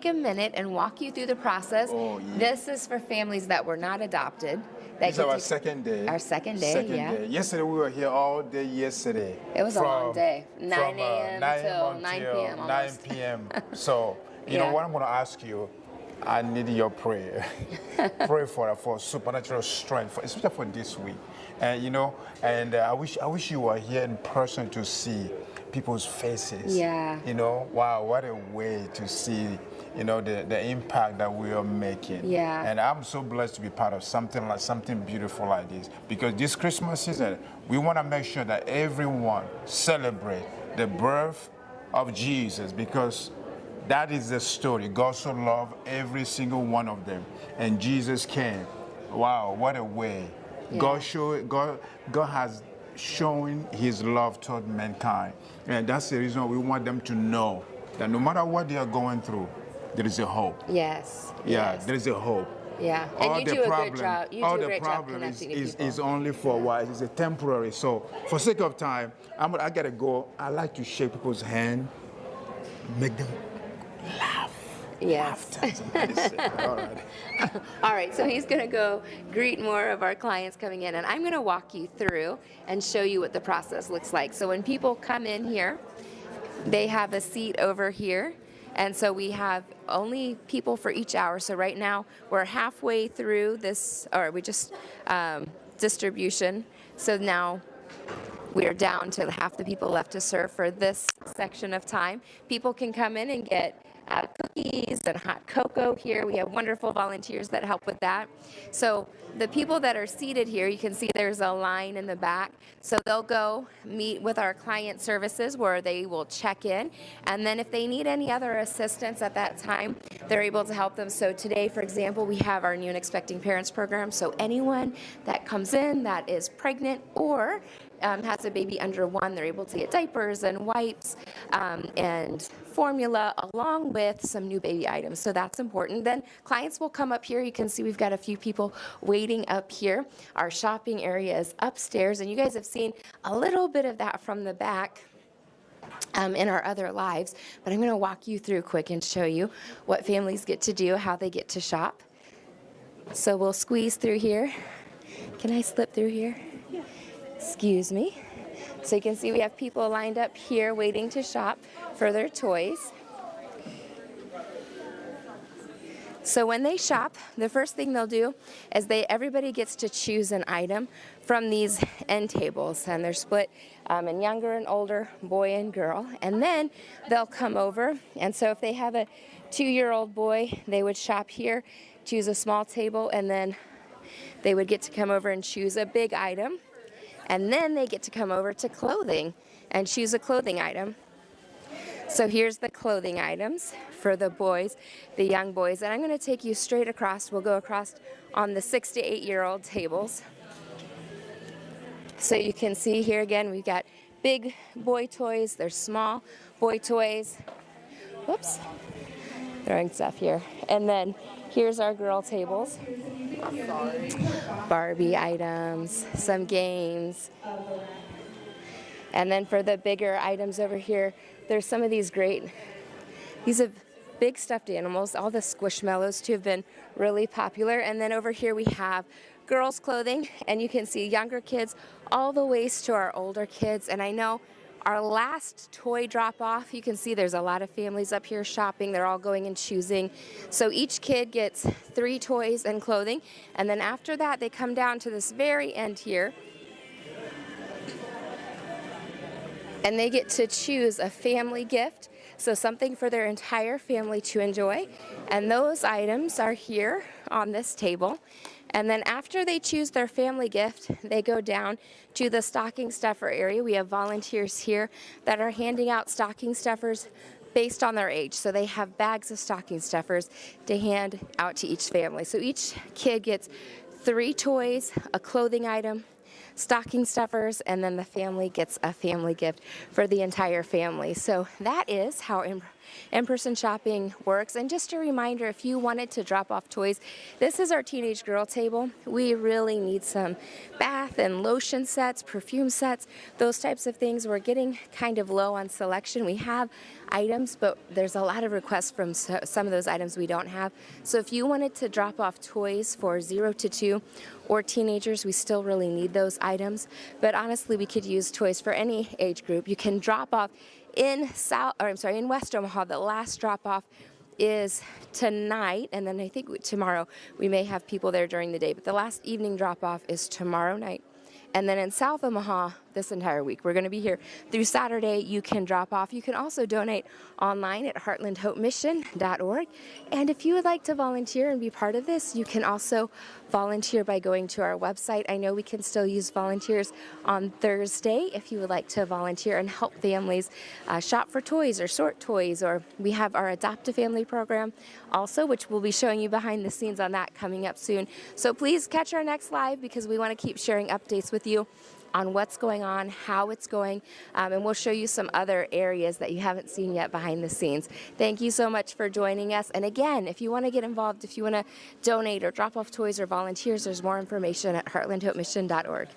a minute and walk you through the process. Oh, yeah. This is for families that were not adopted. It's our second day. Our second day, Yesterday we were here all day yesterday. It was a long day. 9 a.m. 9 till a.m. 9 until p.m. almost. 9 p.m. So, you know what I'm going to ask you? I need your prayer. Pray for supernatural strength, especially for this week. And I wish you were here in person to see people's faces. Yeah. Wow, what a way to see, the impact that we are making. Yeah. And I'm so blessed to be part of something beautiful like this. Because this Christmas season, we want to make sure that everyone celebrate the birth of Jesus, because that is the story. God so loved every single one of them, and Jesus came. Wow, what a way. Yeah. God has shown his love toward mankind. And that's the reason we want them to know that no matter what they are going through, there is a hope. Yes. Yeah, yes. there is a hope. Yeah, and you do a great job. You do a great job problem connecting to people. is only for a while. It's a temporary. So for sake of time, I gotta go. I like to shake people's hand, make them laugh. Yes. All right. All right, so he's going to go greet more of our clients coming in, and I'm going to walk you through and show you what the process looks like. So when people come in here, they have a seat over here, and so we have only people for each hour. So right now we're halfway through this, or we just distribution. So now we're down to half the people left to serve for this section of time. People can come in and get cookies and hot cocoa here. We have wonderful volunteers that help with that. So the people that are seated here, you can see there's a line in the back. So they'll go meet with our client services where they will check in. And then if they need any other assistance at that time, they're able to help them. So today, for example, we have our new and expecting parents program. So anyone that comes in that is pregnant or has a baby under 1, they're able to get diapers and wipes and formula along with some new baby items. So that's important. Then clients will come up here. You can see we've got a few people waiting up here. Our shopping area is upstairs, and you guys have seen a little bit of that from the back in our other lives. But I'm going to walk you through quick and show you what families get to do, how they get to shop. So we'll squeeze through here. Can I slip through here? Yeah. Excuse me. So you can see we have people lined up here waiting to shop for their toys. So when they shop, the first thing they'll do is everybody gets to choose an item from these end tables, and they're split in younger and older, boy and girl. And then they'll come over, and so if they have a 2-year-old boy, they would shop here, choose a small table, and then they would get to come over and choose a big item. And then they get to come over to clothing and choose a clothing item. So here's the clothing items for the boys, the young boys. And I'm going to take you straight across. We'll go across on the 6 to 8-year-old tables. So you can see here again, we've got big boy toys. There's small boy toys. Whoops. Throwing stuff here. And then here's our girl tables. Barbie items, some games. And then for the bigger items over here, there's some of these are big stuffed animals. All the Squishmallows too have been really popular. And then over here we have girls' clothing, and you can see younger kids all the ways to our older kids. And I know our last toy drop off, you can see there's a lot of families up here shopping. They're all going and choosing. So each kid gets 3 toys and clothing. And then after that, they come down to this very end here. And they get to choose a family gift. So something for their entire family to enjoy. And those items are here on this table. And then after they choose their family gift, they go down to the stocking stuffer area. We have volunteers here that are handing out stocking stuffers based on their age. So they have bags of stocking stuffers to hand out to each family. So each kid gets 3 toys, a clothing item, stocking stuffers, and then the family gets a family gift for the entire family. So that is how in-person shopping works. And just a reminder, if you wanted to drop off toys, this is our teenage girl table. We really need some bath and lotion sets, perfume sets, those types of things. We're getting kind of low on selection. We have items, but there's a lot of requests from some of those items we don't have. So if you wanted to drop off toys for 0 to 2 or teenagers, we still really need those items. But honestly, we could use toys for any age group. You can drop off in West Omaha. The last drop off is tonight, and then I think tomorrow we may have people there during the day, but the last evening drop off is tomorrow night. And then in South Omaha this entire week. We're going to be here through Saturday. You can drop off. You can also donate online at heartlandhopemission.org. And if you would like to volunteer and be part of this, you can also volunteer by going to our website. I know we can still use volunteers on Thursday if you would like to volunteer and help families shop for toys or sort toys. Or we have our Adopt a Family program also, which we'll be showing you behind the scenes on that coming up soon. So please catch our next live because we want to keep sharing updates with you on what's going on, how it's going, and we'll show you some other areas that you haven't seen yet behind the scenes. Thank you so much for joining us. And again, if you want to get involved, if you want to donate or drop off toys or volunteers, there's more information at heartlandhopemission.org.